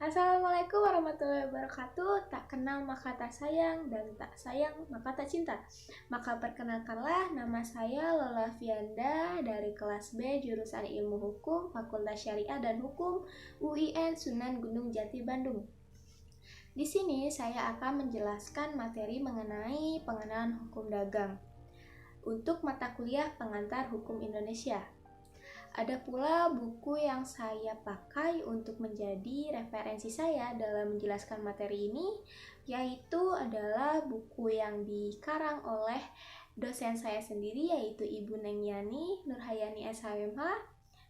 Assalamualaikum warahmatullahi wabarakatuh. Tak kenal maka tak sayang, dan tak sayang maka tak cinta. Maka perkenalkanlah, nama saya Lola Fianda dari kelas B jurusan Ilmu Hukum, Fakultas Syariah dan Hukum, UIN Sunan Gunung Jati Bandung. Di sini saya akan menjelaskan materi mengenai pengenalan hukum dagang untuk mata kuliah pengantar hukum Indonesia. Ada pula buku yang saya pakai untuk menjadi referensi saya dalam menjelaskan materi ini, yaitu adalah buku yang dikarang oleh dosen saya sendiri, yaitu Ibu Nengyani Nurhayani SHMH,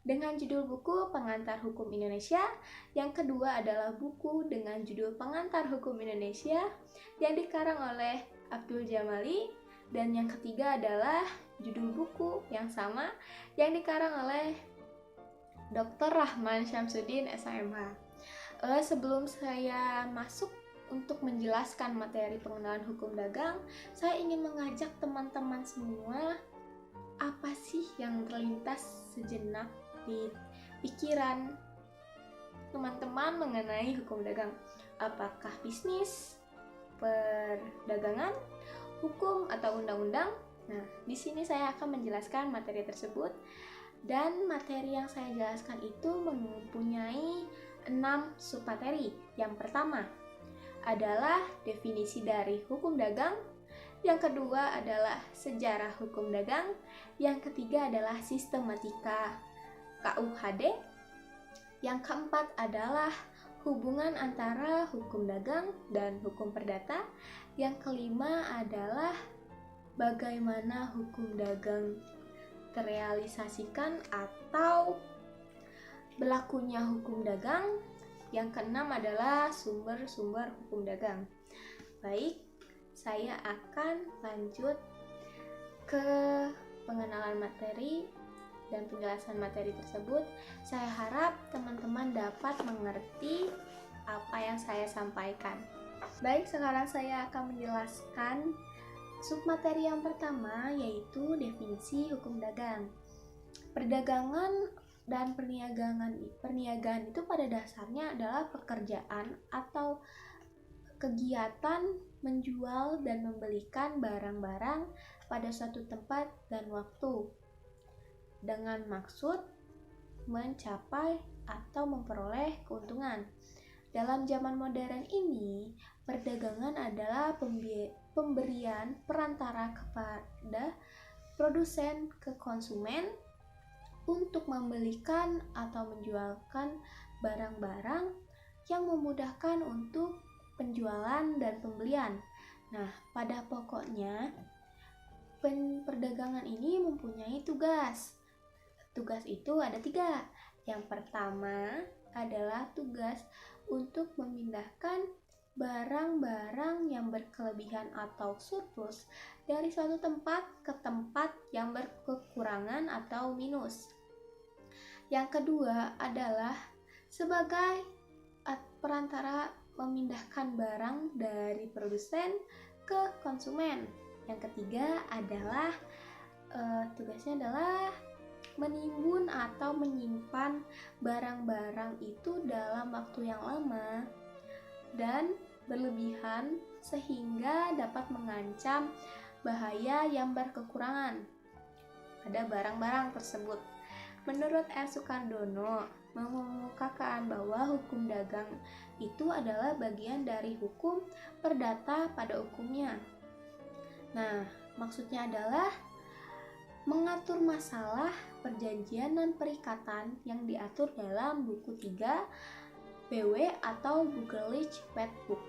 dengan judul buku Pengantar Hukum Indonesia. Yang kedua adalah buku dengan judul Pengantar Hukum Indonesia yang dikarang oleh Abdul Jamali. Dan yang ketiga adalah judul buku yang sama yang dikarang oleh Dr. Rahman Syamsuddin SHMH. Sebelum saya masuk untuk menjelaskan materi pengenalan hukum dagang, saya ingin mengajak teman-teman semua, apa sih yang terlintas sejenak di pikiran teman-teman mengenai hukum dagang? Apakah bisnis, perdagangan, hukum, atau undang-undang? Nah, di sini saya akan menjelaskan materi tersebut, dan materi yang saya jelaskan itu mempunyai 6 submateri. Yang pertama adalah definisi dari hukum dagang, yang kedua adalah sejarah hukum dagang, yang ketiga adalah sistematika KUHD, yang keempat adalah hubungan antara hukum dagang dan hukum perdata, yang kelima adalah bagaimana hukum dagang terrealisasikan atau berlakunya hukum dagang, yang keenam adalah sumber-sumber hukum dagang. Baik, saya akan lanjut ke pengenalan materi dan penjelasan materi tersebut. Saya harap teman-teman dapat mengerti apa yang saya sampaikan. Baik, sekarang saya akan menjelaskan submateri yang pertama, yaitu definisi hukum dagang. Perdagangan dan perniagaan itu pada dasarnya adalah pekerjaan atau kegiatan menjual dan membelikan barang-barang pada suatu tempat dan waktu dengan maksud mencapai atau memperoleh keuntungan. Dalam zaman modern ini, perdagangan adalah pemberian perantara kepada produsen ke konsumen untuk membelikan atau menjualkan barang-barang yang memudahkan untuk penjualan dan pembelian. Nah, pada pokoknya perdagangan ini mempunyai tugas. Tugas itu ada 3. Yang pertama adalah tugas untuk memindahkan barang-barang yang berkelebihan atau surplus dari suatu tempat ke tempat yang berkekurangan atau minus. Yang kedua adalah sebagai perantara memindahkan barang dari produsen ke konsumen. Yang ketiga adalah tugasnya adalah menimbun atau menyimpan barang-barang itu dalam waktu yang lama dan berlebihan sehingga dapat mengancam bahaya yang berkekurangan pada barang-barang tersebut. Menurut R. Sukardono mengemukakan bahwa hukum dagang itu adalah bagian dari hukum perdata pada umumnya. Nah, maksudnya adalah mengatur masalah perjanjian dan perikatan yang diatur dalam buku 3 BW atau Buckley Pet Book.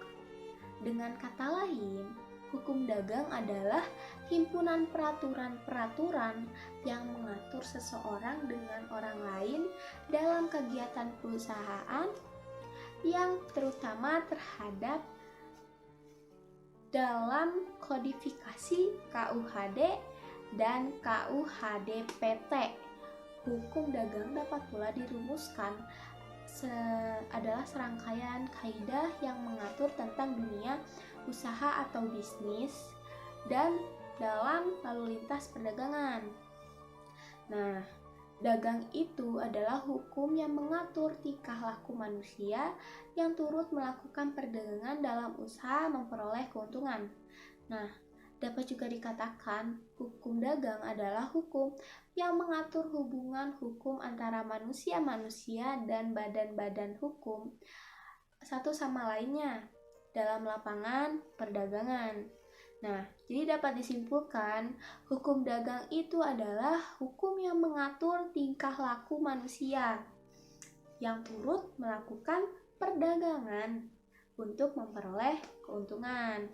Dengan kata lain, hukum dagang adalah himpunan peraturan-peraturan yang mengatur seseorang dengan orang lain dalam kegiatan perusahaan, yang terutama terhadap dalam kodifikasi KUHD dan KUHDPT. Hukum dagang dapat pula dirumuskan adalah serangkaian kaidah yang mengatur tentang dunia usaha atau bisnis dan dalam lalu lintas perdagangan. Nah, dagang itu adalah hukum yang mengatur tingkah laku manusia yang turut melakukan perdagangan dalam usaha memperoleh keuntungan. Nah, dapat juga dikatakan hukum dagang adalah hukum yang mengatur hubungan hukum antara manusia-manusia dan badan-badan hukum satu sama lainnya dalam lapangan perdagangan. Nah, jadi dapat disimpulkan, hukum dagang itu adalah hukum yang mengatur tingkah laku manusia yang turut melakukan perdagangan untuk memperoleh keuntungan,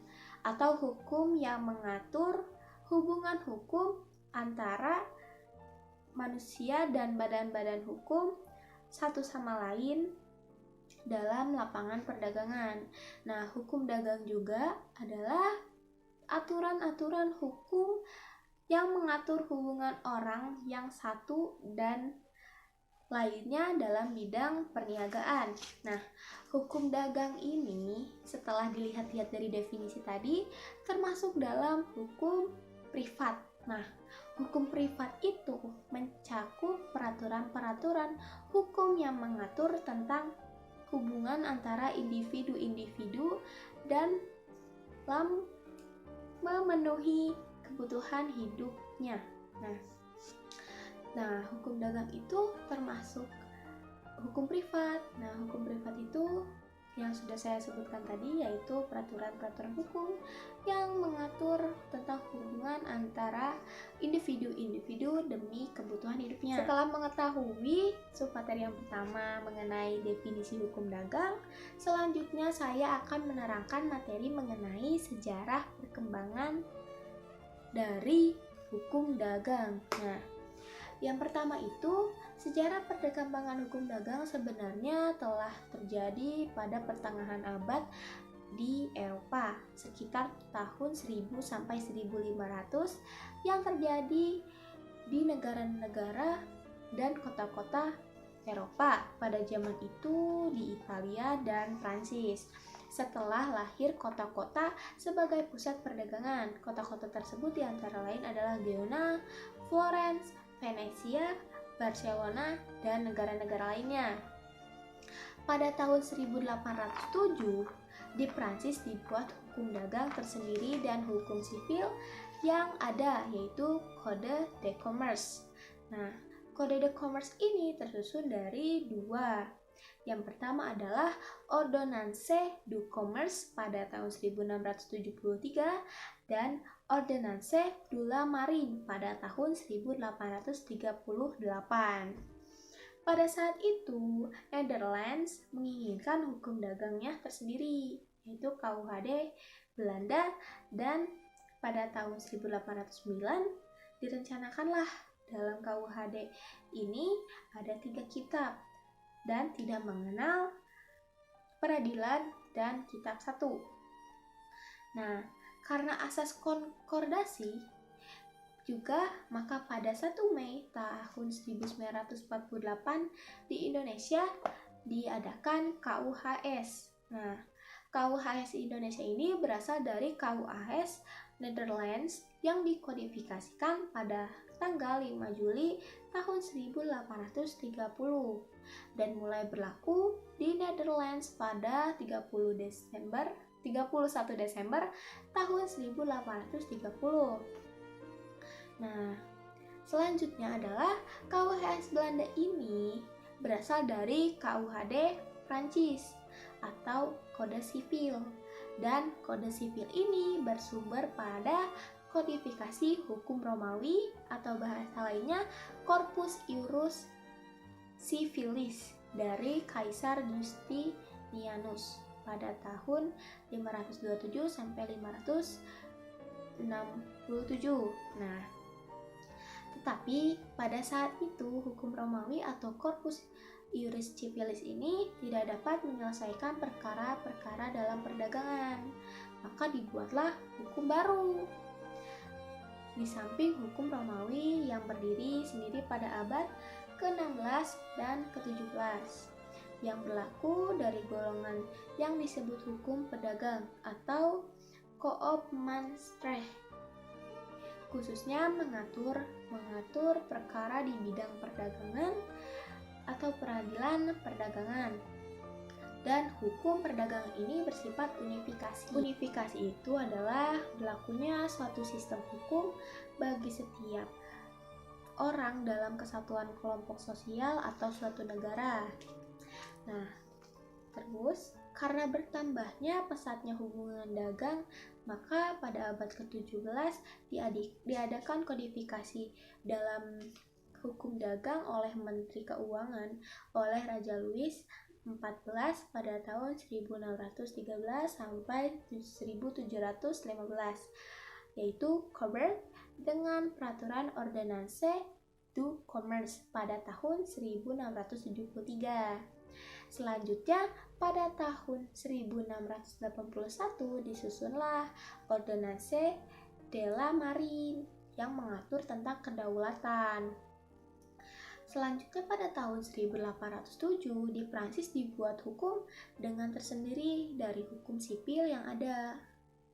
atau hukum yang mengatur hubungan hukum antara manusia dan badan-badan hukum satu sama lain dalam lapangan perdagangan. Nah, hukum dagang juga adalah aturan-aturan hukum yang mengatur hubungan orang yang satu dan lainnya dalam bidang perniagaan. Nah, hukum dagang ini setelah dilihat-lihat dari definisi tadi termasuk dalam hukum privat. Nah, hukum privat itu mencakup peraturan-peraturan hukum yang mengatur tentang hubungan antara individu-individu dan memenuhi kebutuhan hidupnya. Nah, hukum dagang itu termasuk hukum privat. Nah, hukum privat itu yang sudah saya sebutkan tadi, yaitu peraturan-peraturan hukum yang mengatur tentang hubungan antara individu-individu demi kebutuhan hidupnya. Setelah mengetahui submateri yang pertama mengenai definisi hukum dagang, selanjutnya saya akan menerangkan materi mengenai sejarah perkembangan dari hukum dagang. Nah, yang pertama itu, sejarah perkembangan hukum dagang sebenarnya telah terjadi pada pertengahan abad di Eropa, sekitar tahun 1000 sampai 1500, yang terjadi di negara-negara dan kota-kota Eropa pada zaman itu di Italia dan Prancis. Setelah lahir kota-kota sebagai pusat perdagangan, kota-kota tersebut diantara lain adalah Genoa, Florence, Venesia, Barcelona, dan negara-negara lainnya. Pada tahun 1807, di Prancis dibuat hukum dagang tersendiri dan hukum sipil yang ada, yaitu Code de Commerce. Nah, Code de Commerce ini tersusun dari dua. Yang pertama adalah Ordonnance du Commerce pada tahun 1673 dan Ordonnance de la Marine pada tahun 1838. Pada saat itu, Netherlands menginginkan hukum dagangnya tersendiri, yaitu KUHD Belanda, dan pada tahun 1809 direncanakanlah dalam KUHD ini ada 3 kitab dan tidak mengenal peradilan dan kitab 1. Nah, karena asas konkordasi juga, maka pada 1 Mei tahun 1948 di Indonesia diadakan KUHS. Nah, KUHS Indonesia ini berasal dari KUHS Netherlands yang dikodifikasikan pada tanggal 5 Juli tahun 1830 dan mulai berlaku di Netherlands pada 31 Desember tahun 1830. Nah, selanjutnya adalah KUHS Belanda ini berasal dari KUHD Prancis atau Kode Sipil, dan Kode Sipil ini bersumber pada kodifikasi hukum Romawi atau bahasa lainnya Corpus Iuris Civilis dari Kaisar Justinianus pada tahun 527 sampai 567. Nah, tetapi pada saat itu hukum Romawi atau Corpus Iuris Civilis ini tidak dapat menyelesaikan perkara-perkara dalam perdagangan, maka dibuatlah hukum baru. Di samping hukum Romawi yang berdiri sendiri pada abad ke-16 dan ke-17, yang berlaku dari golongan yang disebut hukum pedagang atau Koopmansrecht. khususnya mengatur perkara di bidang perdagangan atau peradilan perdagangan. Dan hukum perdagangan ini bersifat unifikasi. Unifikasi itu adalah berlakunya suatu sistem hukum bagi setiap orang dalam kesatuan kelompok sosial atau suatu negara. Nah, terus karena bertambahnya pesatnya hubungan dagang, maka pada abad ke-17 diadakan kodifikasi dalam hukum dagang oleh Menteri Keuangan oleh Raja Louis XIV pada tahun 1613 sampai 1715, yaitu Colbert dengan peraturan Ordonnance du Commerce pada tahun 1673. Selanjutnya, pada tahun 1681 disusunlah Ordonnance de la Marine yang mengatur tentang kedaulatan. Selanjutnya pada tahun 1807 di Prancis dibuat hukum dengan tersendiri dari hukum sipil yang ada.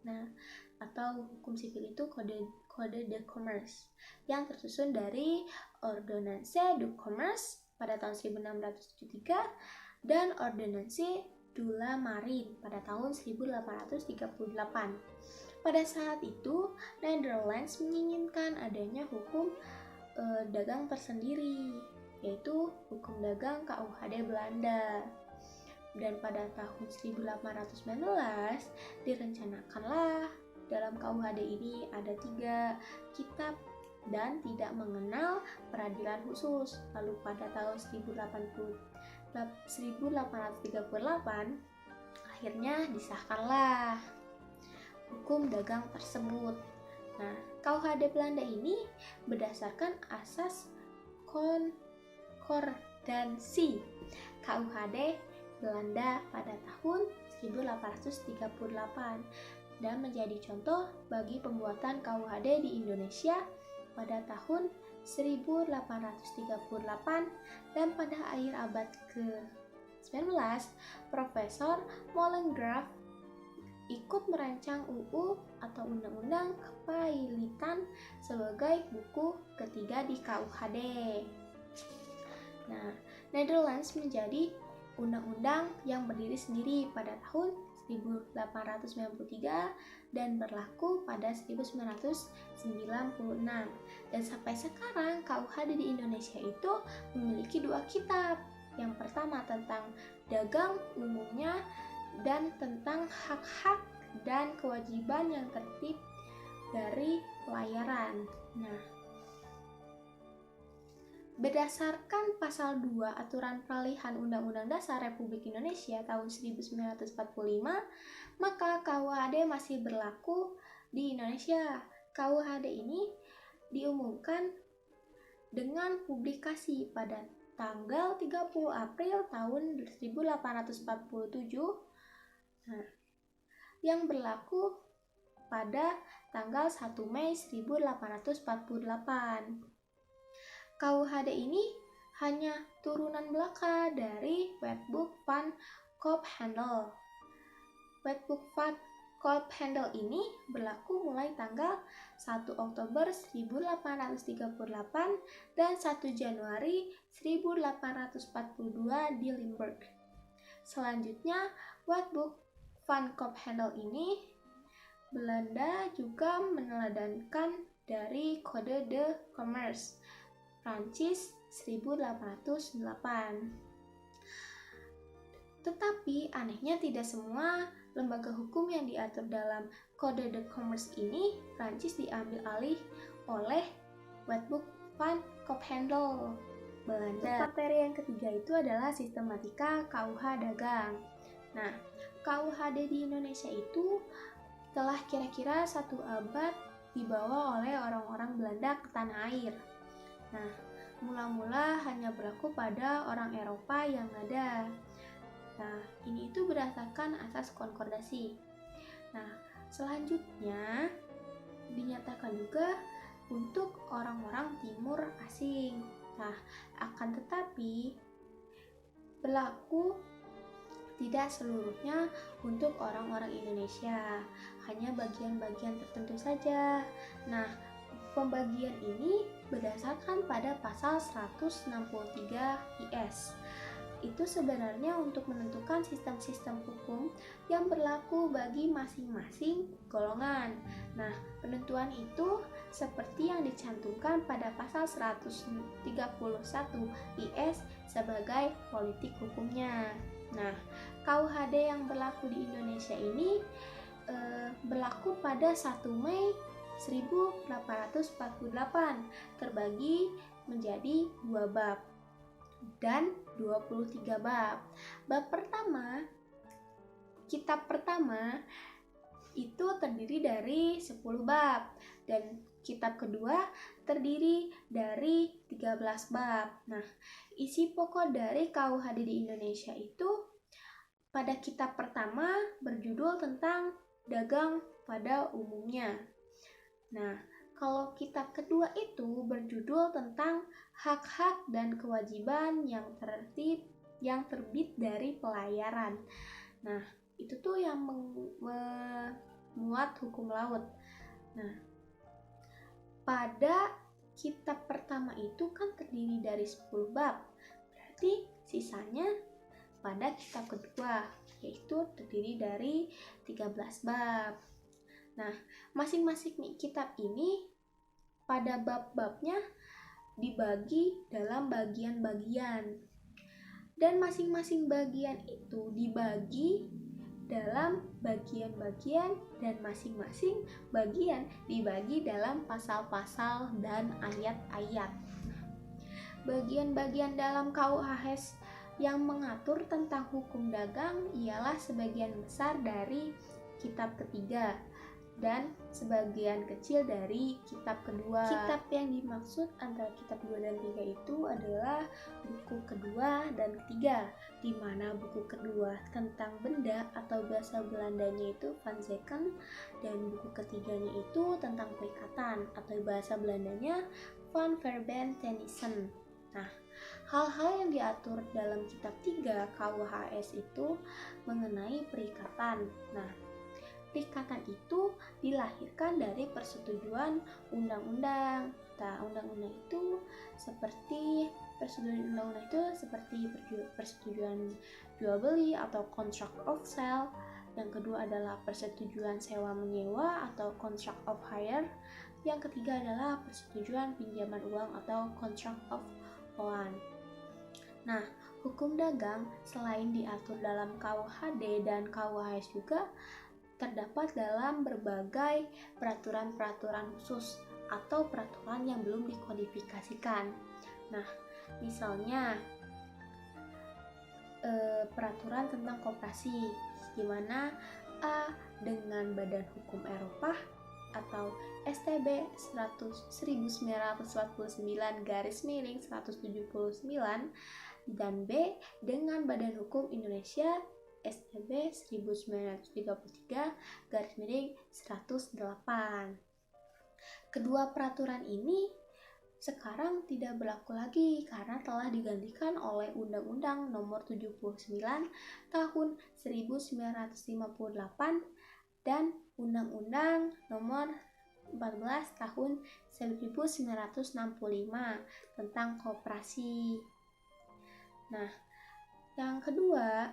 Nah, atau hukum sipil itu Code de Commerce yang tersusun dari Ordonnance du Commerce pada tahun 1673 dan Ordonnance de la Marine pada tahun 1838. Pada saat itu, Netherlands menginginkan adanya hukum dagang tersendiri, yaitu hukum dagang KUHD Belanda. Dan pada tahun 1819 direncanakanlah dalam KUHD ini ada 3 kitab dan tidak mengenal peradilan khusus. Lalu pada tahun 1838 akhirnya disahkanlah hukum dagang tersebut. Nah, KUHD Belanda ini berdasarkan asas konkordansi KUHD Belanda pada tahun 1838 dan menjadi contoh bagi pembuatan KUHD di Indonesia pada tahun 1838 dan pada akhir abad ke-19 Profesor Molengraaff ikut merancang UU atau Undang-Undang Kepailitan sebagai buku ketiga di KUHD. Nah, Netherlands menjadi undang-undang yang berdiri sendiri pada tahun 1893 dan berlaku pada 1996. Dan sampai sekarang KUHD di Indonesia itu memiliki 2 kitab. Yang pertama tentang dagang umumnya dan tentang hak-hak dan kewajiban yang tertib dari pelayaran. Nah, berdasarkan pasal 2 Aturan Peralihan Undang-Undang Dasar Republik Indonesia tahun 1945, maka KUHD masih berlaku di Indonesia. KUHD ini diumumkan dengan publikasi pada tanggal 30 April tahun 1847 yang berlaku pada tanggal 1 Mei 1848. KUHD ini hanya turunan belaka dari Wetboek van Koophandel. Wetboek van Koophandel ini berlaku mulai tanggal 1 Oktober 1838 dan 1 Januari 1842 di Limburg. Selanjutnya, Wetboek van Koophandel ini Belanda juga meneladankan dari Code de Commerce Prancis 1808. Tetapi anehnya tidak semua lembaga hukum yang diatur dalam Code de Commerce ini Prancis diambil alih oleh Wetboek van Koophandel Belanda. Materi yang ketiga itu adalah sistematika KUH dagang. Nah, KUHD di Indonesia itu telah kira-kira 1 abad dibawa oleh orang-orang Belanda ke tanah air. Nah, mula-mula hanya berlaku pada orang Eropa yang ada. Nah, ini itu berdasarkan asas konkordasi. Nah, selanjutnya dinyatakan juga untuk orang-orang timur asing. Nah, akan tetapi berlaku tidak seluruhnya untuk orang-orang Indonesia, hanya bagian-bagian tertentu saja. Nah, Pembagian ini berdasarkan pada pasal 163 IS. Itu sebenarnya untuk menentukan sistem-sistem hukum yang berlaku bagi masing-masing golongan. Nah, penentuan itu seperti yang dicantumkan pada pasal 131 IS sebagai politik hukumnya. Nah, KUHD yang berlaku di Indonesia ini berlaku pada 1 Mei 1848, terbagi menjadi 2 bab dan 23 bab. Bab pertama, kitab pertama itu terdiri dari 10 bab dan kitab kedua terdiri dari 13 bab. Nah, isi pokok dari KUHD di Indonesia itu pada kitab pertama berjudul tentang dagang pada umumnya. Nah, kalau kitab kedua itu berjudul tentang hak-hak dan kewajiban yang terbit dari pelayaran. Nah, itu tuh yang memuat hukum laut. Nah, pada kitab pertama itu kan terdiri dari 10 bab. Berarti sisanya pada kitab kedua, yaitu terdiri dari 13 bab. Nah, masing-masing kitab ini pada bab-babnya dibagi dalam bagian-bagian. Dan masing-masing bagian itu dibagi dalam bagian-bagian dan masing-masing bagian dibagi dalam pasal-pasal dan ayat-ayat. Bagian-bagian dalam KUHS yang mengatur tentang hukum dagang ialah sebagian besar dari kitab ketiga dan sebagian kecil dari kitab kedua. Kitab yang dimaksud antara kitab 2 dan 3 itu adalah buku kedua dan ketiga, di mana buku kedua tentang benda atau bahasa Belandanya itu van zaken, dan buku ketiganya itu tentang perikatan atau bahasa Belandanya van verbetenissen. Nah, hal-hal yang diatur dalam kitab 3 KUHS itu mengenai perikatan. Nah, perikatan itu dilahirkan dari persetujuan undang-undang. Nah, undang-undang itu seperti persetujuan jual beli atau contract of sale. Yang kedua adalah persetujuan sewa menyewa atau contract of hire. Yang ketiga adalah persetujuan pinjaman uang atau contract of loan. Nah, hukum dagang selain diatur dalam KUHD dan KUHS juga terdapat dalam berbagai peraturan-peraturan khusus atau peraturan yang belum dikodifikasikan. Nah, misalnya peraturan tentang koperasi, di mana A dengan Badan Hukum Eropa atau STB 1949/179 dan B dengan Badan Hukum Indonesia STB 1933/108. Kedua peraturan ini sekarang tidak berlaku lagi karena telah digantikan oleh Undang-Undang Nomor 79 Tahun 1958 dan Undang-Undang Nomor 14 Tahun 1965 tentang koperasi. Nah, yang kedua,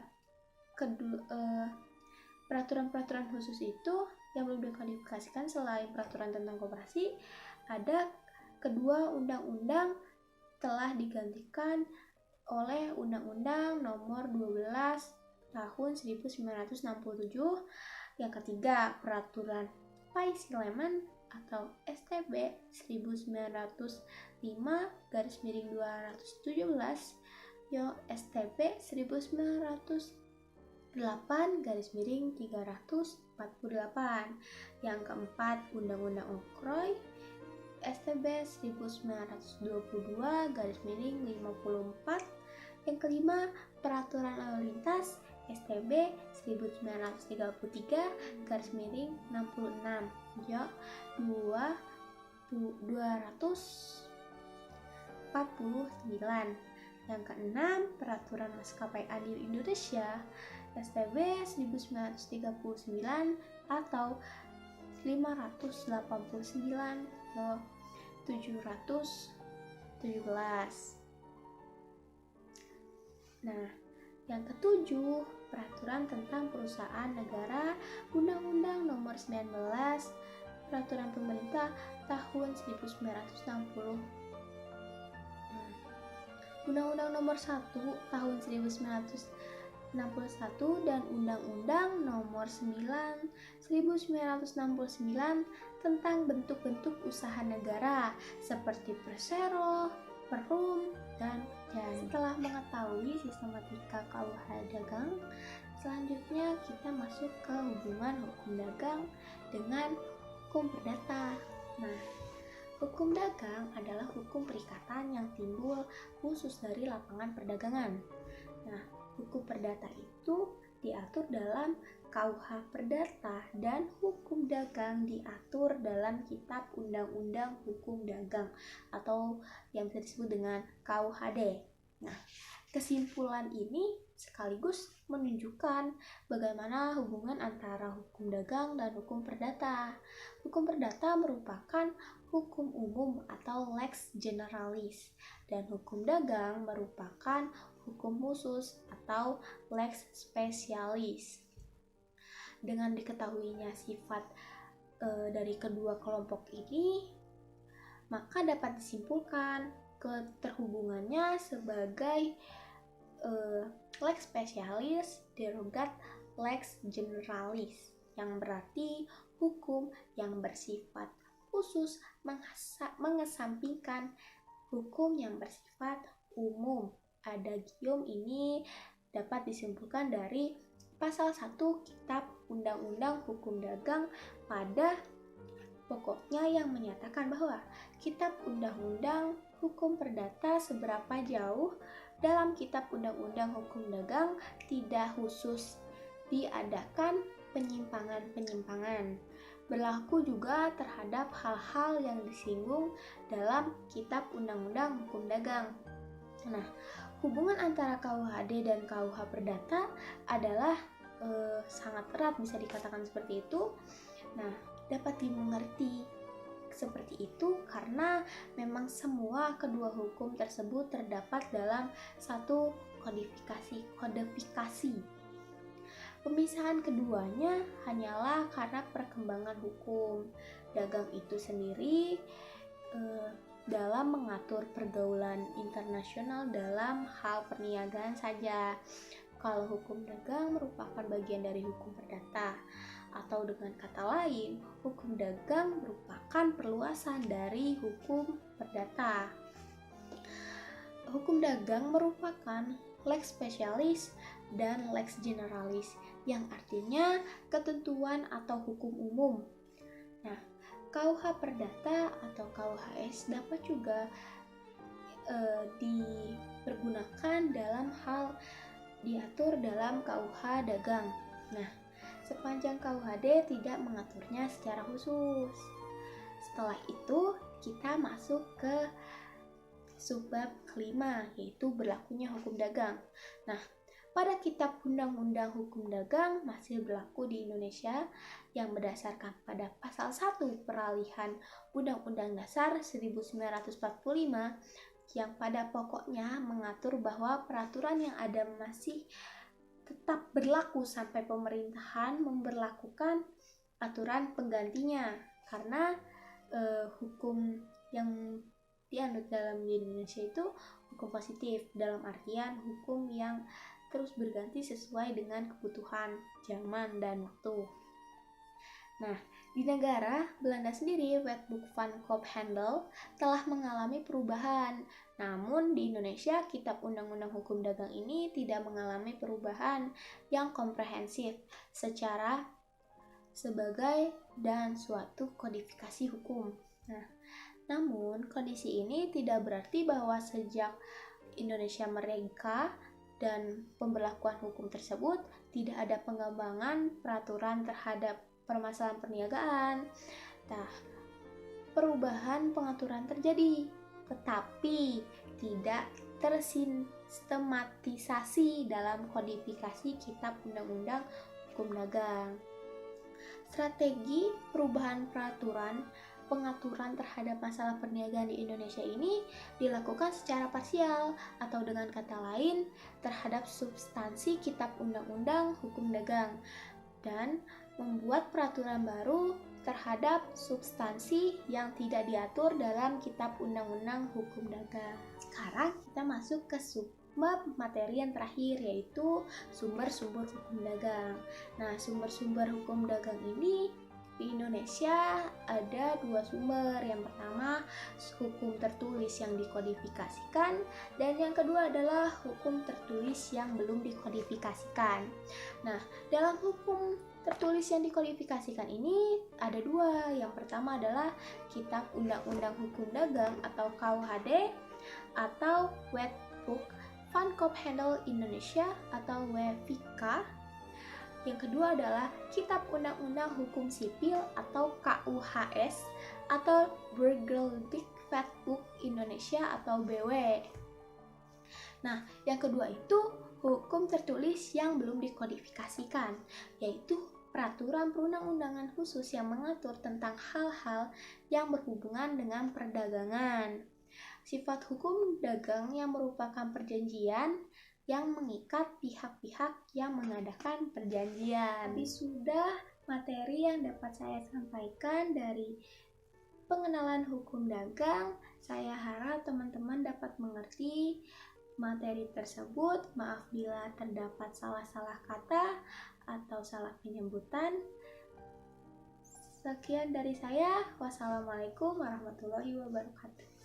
peraturan-peraturan khusus itu yang belum dikodifikasikan selain peraturan tentang koperasi, ada kedua undang-undang telah digantikan oleh Undang-Undang Nomor 12 Tahun 1967. Yang ketiga, peraturan Paisileman atau STB 1905/217 STB 1908/348. Yang keempat, Undang-Undang Oktroy STB 1922/54. Yang kelima, Peraturan Lalu Lintas STB 1933/66 249. Yang keenam, Peraturan Maskapai Adil Indonesia STB 1939 atau 589 Nah, yang ketujuh, Peraturan tentang Perusahaan Negara, Undang-Undang Nomor 19, Peraturan Pemerintah tahun 1960. Undang-Undang Nomor 1 tahun 1961 dan Undang-Undang Nomor 9 1969 tentang bentuk-bentuk usaha negara seperti persero, perum, dan jai. Setelah mengetahui sistematika KUH dagang, selanjutnya kita masuk ke hubungan hukum dagang dengan hukum perdata. Nah, hukum dagang adalah hukum perikatan yang timbul khusus dari lapangan perdagangan. Nah, hukum perdata itu diatur dalam KUH Perdata dan hukum dagang diatur dalam Kitab Undang-Undang Hukum Dagang atau yang bisa disebut dengan KUHD. Nah, kesimpulan ini sekaligus menunjukkan bagaimana hubungan antara hukum dagang dan hukum perdata. Hukum perdata merupakan hukum umum atau lex generalis dan hukum dagang merupakan hukum khusus atau lex specialis. Dengan diketahuinya sifat dari kedua kelompok ini, maka dapat disimpulkan keterhubungannya sebagai lex specialis derogat lex generalis, yang berarti hukum yang bersifat khusus mengesampingkan hukum yang bersifat umum. Adagium ini dapat disimpulkan dari pasal 1 Kitab Undang-Undang Hukum Dagang pada pokoknya yang menyatakan bahwa Kitab Undang-Undang Hukum Perdata seberapa jauh dalam Kitab Undang-Undang Hukum Dagang tidak khusus diadakan penyimpangan-penyimpangan. Berlaku juga terhadap hal-hal yang disinggung dalam Kitab Undang-Undang Hukum Dagang. Nah, hubungan antara KUHD dan KUH Perdata adalah sangat erat, bisa dikatakan seperti itu. Nah, dapat dimengerti seperti itu karena memang semua kedua hukum tersebut terdapat dalam satu kodifikasi. Pemisahan keduanya hanyalah karena perkembangan hukum dagang itu sendiri dalam mengatur pergaulan internasional dalam hal perniagaan saja. Kalau hukum dagang merupakan bagian dari hukum perdata, atau dengan kata lain, hukum dagang merupakan perluasan dari hukum perdata. Hukum dagang merupakan lex specialis dan lex generalis, yang artinya ketentuan atau hukum umum. Nah, KUH Perdata atau KUHS dapat juga dipergunakan dalam hal diatur dalam KUH dagang. Nah, sepanjang KUHD tidak mengaturnya secara khusus. Setelah itu, kita masuk ke subbab kelima, yaitu berlakunya hukum dagang. Nah, pada Kitab Undang-Undang Hukum Dagang masih berlaku di Indonesia yang berdasarkan pada pasal 1 peralihan Undang-Undang Dasar 1945 yang pada pokoknya mengatur bahwa peraturan yang ada masih tetap berlaku sampai pemerintahan memberlakukan aturan penggantinya, karena hukum yang dianut dalam di Indonesia itu hukum positif, dalam artian hukum yang terus berganti sesuai dengan kebutuhan zaman dan waktu. Nah, di negara Belanda sendiri, Wetboek van Koophandel telah mengalami perubahan. Namun di Indonesia, Kitab Undang-Undang Hukum Dagang ini tidak mengalami perubahan yang komprehensif secara sebagai dan suatu kodifikasi hukum. Nah, namun kondisi ini tidak berarti bahwa sejak Indonesia merdeka dan pemberlakuan hukum tersebut tidak ada pengembangan peraturan terhadap permasalahan perniagaan. Nah, perubahan pengaturan terjadi, tetapi tidak tersistematisasi dalam kodifikasi Kitab Undang-Undang Hukum Dagang. Strategi perubahan peraturan pengaturan terhadap masalah perniagaan di Indonesia ini dilakukan secara parsial, atau dengan kata lain, terhadap substansi Kitab Undang-Undang Hukum Dagang, dan membuat peraturan baru terhadap substansi yang tidak diatur dalam Kitab Undang-Undang Hukum Dagang. Sekarang kita masuk ke subbab materi yang terakhir, yaitu sumber-sumber hukum dagang. Nah, sumber-sumber hukum dagang ini di Indonesia ada 2 sumber. Yang pertama, hukum tertulis yang dikodifikasikan, dan yang kedua adalah hukum tertulis yang belum dikodifikasikan. Nah, dalam hukum tertulis yang dikodifikasikan ini ada 2. Yang pertama adalah Kitab Undang-Undang Hukum Dagang atau KUHD, atau Wetboek van Koophandel Indonesia atau WVK. Yang kedua adalah Kitab Undang-Undang Hukum Sipil atau KUHS, atau Burgerlijk Wetboek Indonesia atau BW. Nah, yang kedua itu hukum tertulis yang belum dikodifikasikan, yaitu peraturan perundang-undangan khusus yang mengatur tentang hal-hal yang berhubungan dengan perdagangan. Sifat hukum dagang yang merupakan perjanjian yang mengikat pihak-pihak yang mengadakan perjanjian. Tapi sudah materi yang dapat saya sampaikan dari pengenalan hukum dagang. Saya harap teman-teman dapat mengerti materi tersebut. Maaf bila terdapat salah-salah kata atau salah penyebutan. Sekian dari saya. Wassalamualaikum warahmatullahi wabarakatuh.